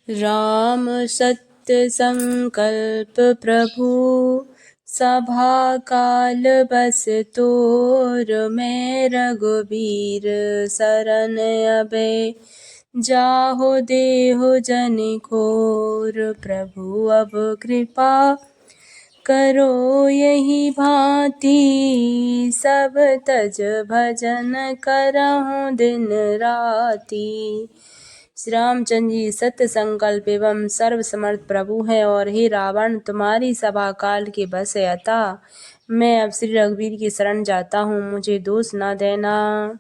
राम सत्य संकल्प प्रभु सभा काल बस तोर। मैं रघुबीर सरन अबे जाहो देहो जन खोर। प्रभु अब कृपा करो यही भांति सब तज भजन करहु दिन राति। श्री रामचंद्र जी सत्य संकल्प एवं सर्व समर्थ प्रभु हैं और हे रावण तुम्हारी सभा काल के बस है, अतः मैं अब श्री रघुवीर की शरण जाता हूँ, मुझे दोष न देना।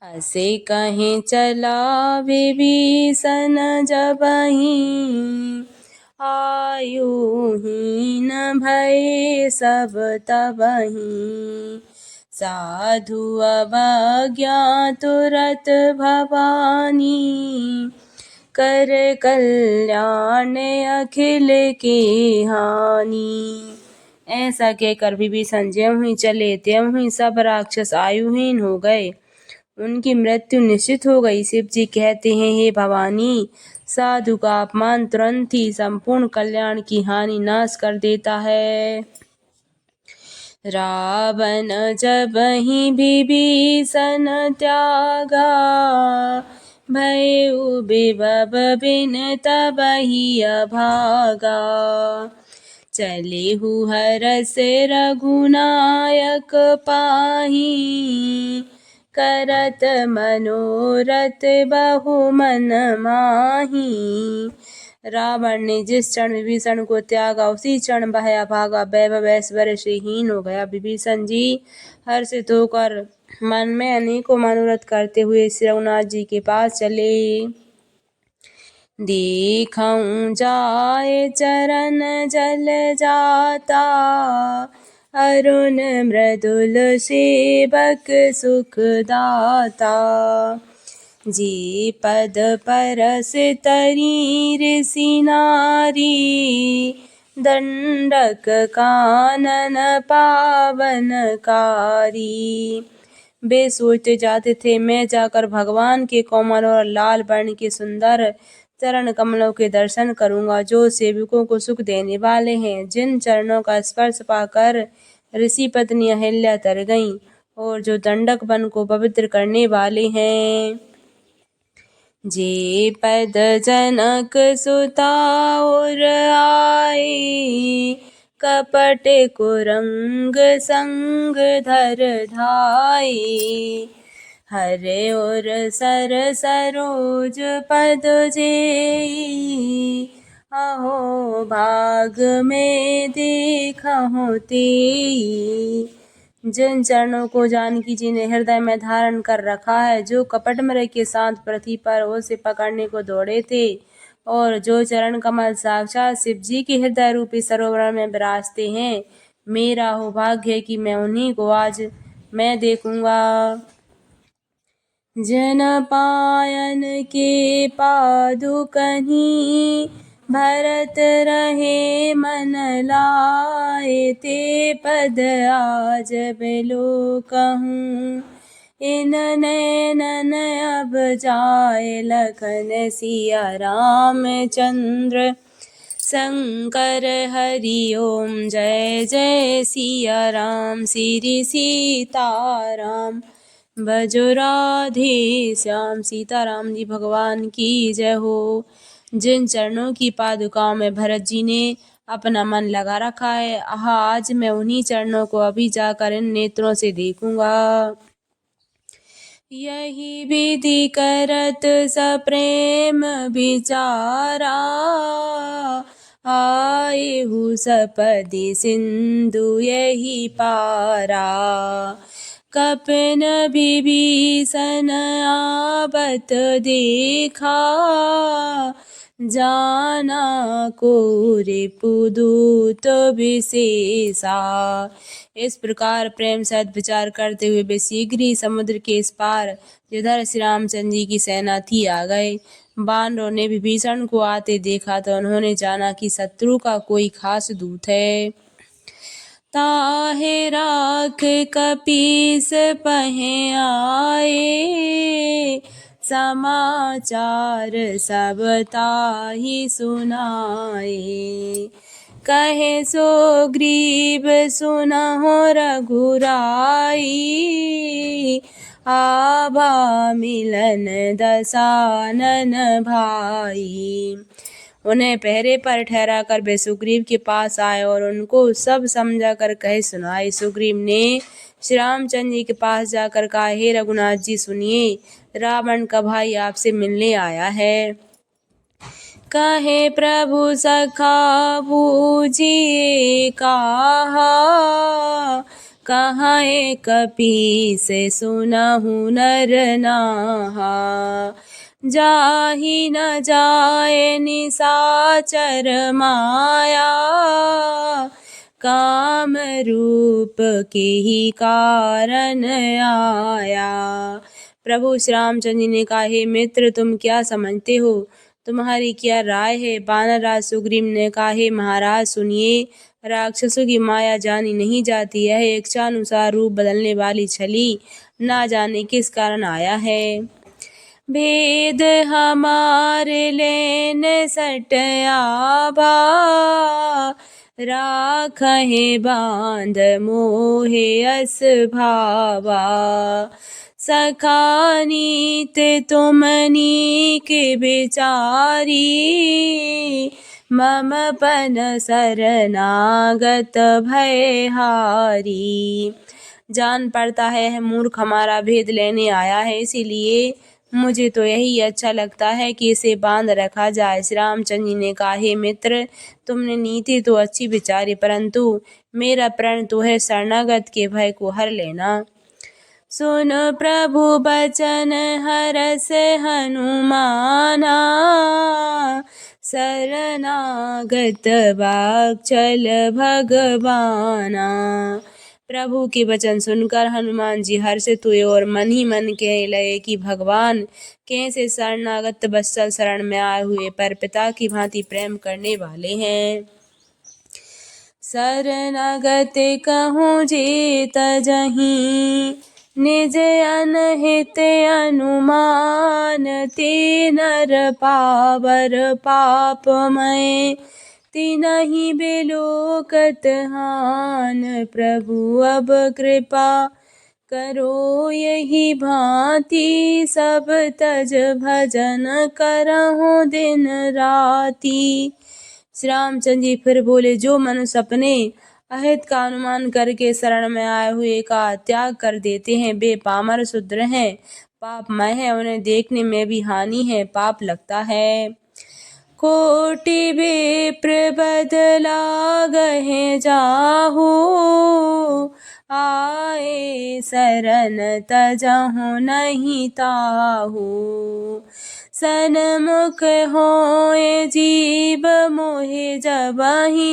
असे कहें चला विभीषण जबहि आयुहीन भये सब तबहि। साधु अवज्ञा तुरत भवानी कर कल्याण अखिल के हानि। ऐसा कहकर विभीषण ज्यों ही चले त्यों ही सब राक्षस आयुहीन हो गए, उनकी मृत्यु निश्चित हो गई। शिव जी कहते हैं, हे भवानी, साधु का अपमान तुरंत ही संपूर्ण कल्याण की हानि नाश कर देता है। रावण जबहि विभीषण त्यागा भयउ विभव बिन तबहि अभागा। चलेहु हरष रघुनायक पाहि करत मनोरथ बहु मन माही। रावण ने जिस क्षण विभीषण को त्यागा उसी क्षण वह अभागा वैभव ऐश्वर्य से हीन हो गया। विभीषण जी हर्षित होकर मन में अनेकों मनोरथ करते हुए श्री रघुनाथ जी के पास चले। देखऊं जाए चरण जल जाता अरुण मृदुल सेवक सुख दाता। जी पद परस तरी ऋषि नारी दंडक कानन पावन कारी। वे सोचते जाते थे, मैं जाकर भगवान के कोमल और लाल वर्ण के सुंदर चरण कमलों के दर्शन करूंगा, जो सेवकों को सुख देने वाले हैं। जिन चरणों का स्पर्श पाकर ऋषि पत्नी अहिल्या तर गईं और जो दंडक वन को पवित्र करने वाले हैं। जे पद जनक सुता और आए कपट कुरंग संग धर धाये। हरे और सर सरोज पद जेई अहो भाग में देखहु तेई। जिन चरणों को जानकी जी ने हृदय में धारण कर रखा है, जो कपट मृग के साथ पृथ्वी पर उसे पकड़ने को दौड़े थे और जो चरण कमल साक्षात शिव जी के हृदय रूपी सरोवर में विराजते हैं, मेरा हो भाग्य कि मैं उन्हीं को आज मैं देखूंगा। जन पायन के पादुकहि भरत रहे मन लाए। ते पद आज बिलोकहूँ इन नैनन अब जाए। लखन सिया राम चंद्र शंकर हरि ओम जय जय सिया राम श्री सीताराम भजो राधे श्याम। सीताराम जी भगवान की जय हो। जिन चरणों की पादुकाओं में भरत जी ने अपना मन लगा रखा है, आज मैं उन्हीं चरणों को अभी जाकर इन नेत्रों से देखूंगा। यही विधि करत सप्रेम विचारा आएहु सपदि सिंधु यही पारा। कपिन विभीषण आवत देखा जाना को रिपुदूत विशेषा। इस प्रकार प्रेम सहित विचार करते हुए वे शीघ्र ही समुद्र के इस पार जिधर श्री रामचंद्र जी की सेना थी आ गए। वानरों ने विभीषण को आते देखा तो उन्होंने जाना कि शत्रु का कोई खास दूत है। ताहे राख कपीस पहे आए समाचार सब ताहि सुनाए। कहे सुग्रीव सुनहु रघुराई, आभा मिलन दसानन भाई। उन्हें पहरे पर ठहरा कर वे सुग्रीव के पास आए और उनको सब समझा कर कहे सुनाए। सुग्रीव ने श्री रामचंद्र जी के पास जाकर कहा, हे रघुनाथ जी सुनिए, रावण का भाई आपसे मिलने आया है। कहे प्रभु सखा बूझिए कहा, कहाँ कपि से सुनहु नर नाहा। जाहि न जाए निशाचर माया, काम रूप के ही कारण आया। प्रभु श्री रामचंद्र जी ने कहा, हे मित्र तुम क्या समझते हो, तुम्हारी क्या राय है। वानरराज सुग्रीव ने कहा, हे महाराज सुनिए, राक्षसों की माया जानी नहीं जाती। यह इच्छानुसार रूप बदलने वाली छली ना जाने किस कारण आया है। भेद हमारे लेन सटयाबा, राखहे बांध मोहे अस भावा। सखा नीत तुमनी के विचारी, मम पन शरणागत भयहारी। जान पड़ता है मूर्ख हमारा भेद लेने आया है, इसीलिए मुझे तो यही अच्छा लगता है कि इसे बांध रखा जाए। श्री रामचंद्र जी ने कहा, हे मित्र तुमने नीति तो अच्छी विचारी, परंतु मेरा प्रण तो है शरणागत के भय को हर लेना। सुन प्रभु बचन हरस हनुमाना, शरणागत वाक्छल भगवाना। प्रभु के वचन सुनकर हनुमान जी हर्षित हुए और मन ही मन कहने लगे कि भगवान कैसे शरणागत वत्सल शरण में आए हुए पर पिता की भांति प्रेम करने वाले हैं। शरणागत कहूँ जे तजहीं, निज अनहित अनुमान। ते नर पावर पापमय, तिनहि बिलोकत हान। प्रभु अब कृपा करो यही भांति, सब तज भजन करहु दिन राति। श्री रामचंद्र जी फिर बोले, जो मनुष्य अपने अहित का अनुमान करके शरण में आए हुए का त्याग कर देते हैं, वे पामर शूद्र हैं, पापमय है, उन्हें देखने में भी हानि है, पाप लगता है। कोटि विप्र बदला गहे जाहू, आए शरण तजहु नहीं ताहू। सन्मुख होए जीव मोहे जबहि,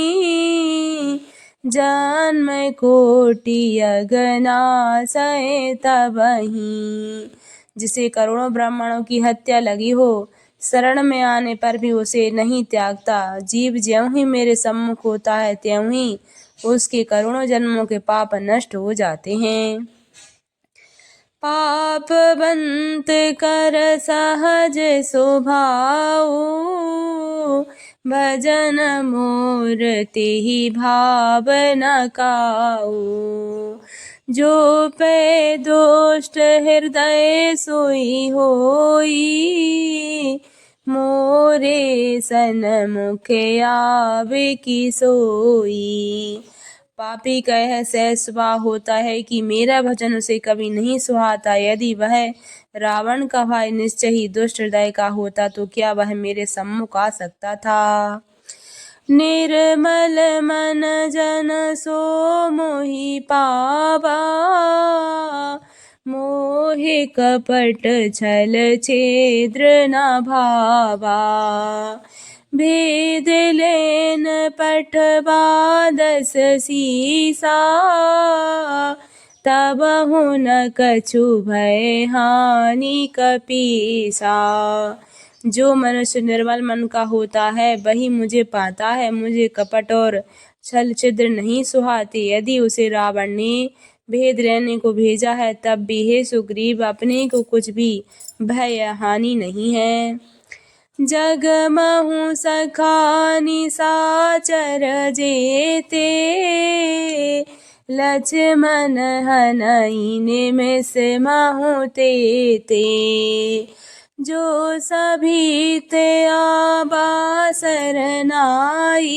जन्म कोटि अगनासय तबहि। जिसे करोड़ों ब्राह्मणों की हत्या लगी हो, शरण में आने पर भी उसे नहीं त्यागता। जीव ज्यों ही मेरे सम्मुख होता है त्यों ही उसके करोड़ों जन्मों के पाप नष्ट हो जाते हैं। पापवंत कर सहज स्वभाव, भजन मोर तेहि भाव न काऊ। जो पे दुष्ट हृदय सोई होई, मोरे सन्मुख आवे की सोई। पापी का यह सहज स्वभाव होता है कि मेरा भजन उसे कभी नहीं सुहाता। यदि वह रावण का भाई निश्चय ही दुष्ट हृदय का होता तो क्या वह मेरे सम्मुख आ सकता था। निर्मल मन जन सो मोहि पावा, मोहि कपट छल छिद्र न भावा। भेद लेन पठवा दस सीसा, तबहु न कछु भय हानि कपीसा। जो मनुष्य निर्मल मन का होता है वही मुझे पाता है। मुझे कपट और छल छिद्र नहीं सुहाते। यदि उसे रावण ने भेद लेने को भेजा है, तब भी हे सुग्रीव अपने को कुछ भी भय हानि नहीं है। जग महु सखा निशाचर जेते, लक्ष्मण हनई निमिष महु तेते। जो सभी ते आबा सरनाई,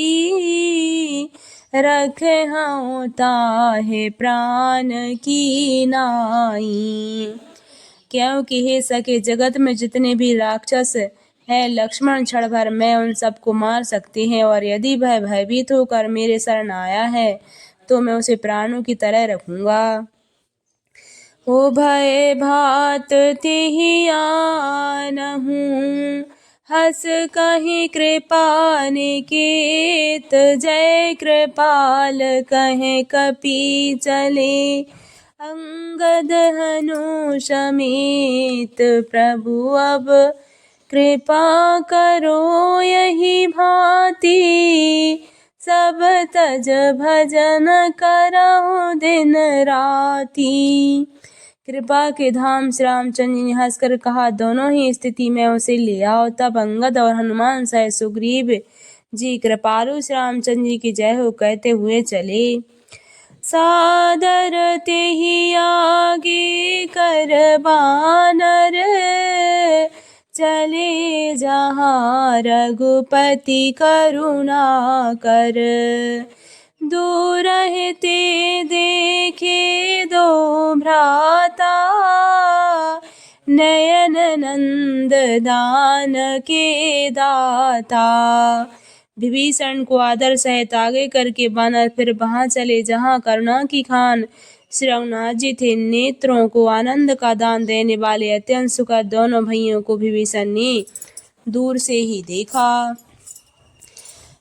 रखे हऊँ ताहे प्राण की नाई। क्योंकि हे सके जगत में जितने भी राक्षस है लक्ष्मण क्षण भर में उन सबको मार सकते हैं, और यदि वह भयभीत होकर मेरे शरण आया है तो मैं उसे प्राणों की तरह रखूंगा। ओ भय भात तिहि आनहु, हस कहि कृपा निकेत। जय कृपाल कहे कपि चले, अंगद हनु समेत। प्रभु अब कृपा करो यही भांति, सब तज भजन करहु दिन राति। कृपा के धाम श्री रामचंद्र जी ने हंसकर कहा, दोनों ही स्थिति में उसे ले आओ। तब अंगद और हनुमान सहित सुग्रीव जी कृपालु श्री रामचंद्र जी की जय हो कहते हुए चले। सादर तेहि आगे कर बानर, चले जहाँ रघुपति करुणा कर। दूर ते देखे दो भ्राता, नयन नंद दान के दाता। विभीषण को आदर सहित आगे करके बानर फिर वहां चले जहां करुणा की खान श्री रघुनाथ जी थे। नेत्रों को आनंद का दान देने वाले अत्यंत सुखद दोनों भैयों को विभीषण ने दूर से ही देखा।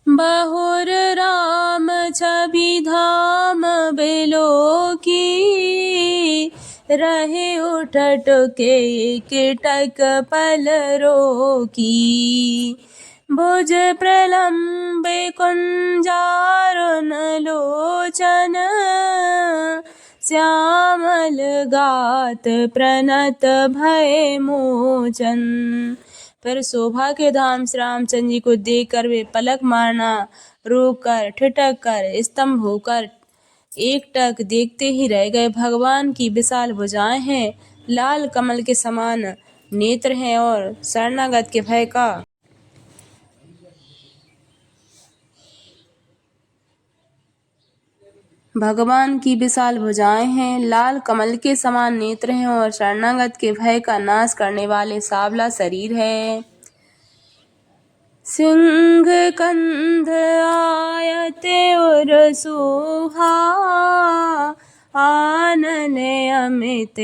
बहुर राम छवि धाम बिलो की, रहे उठट के कीटक पल रोकी। भुज प्रलम्बे कुंजारुन लोचन, श्यामल गात प्रणत भय मोचन। फिर शोभा के धाम श्री रामचंद्र जी को देखकर वे पलक मारना रोक कर ठिठक कर स्तंभ होकर एकटक देखते ही रह गए। भगवान की विशाल भुजाएं हैं, लाल कमल के समान नेत्र हैं और शरणागत के भय का भगवान की विशाल भुजाएं हैं, लाल कमल के समान नेत्र हैं और शरणागत के भय का नाश करने वाले सांवला शरीर है। सिंह कंध आयत उर सोहा, आनन अमित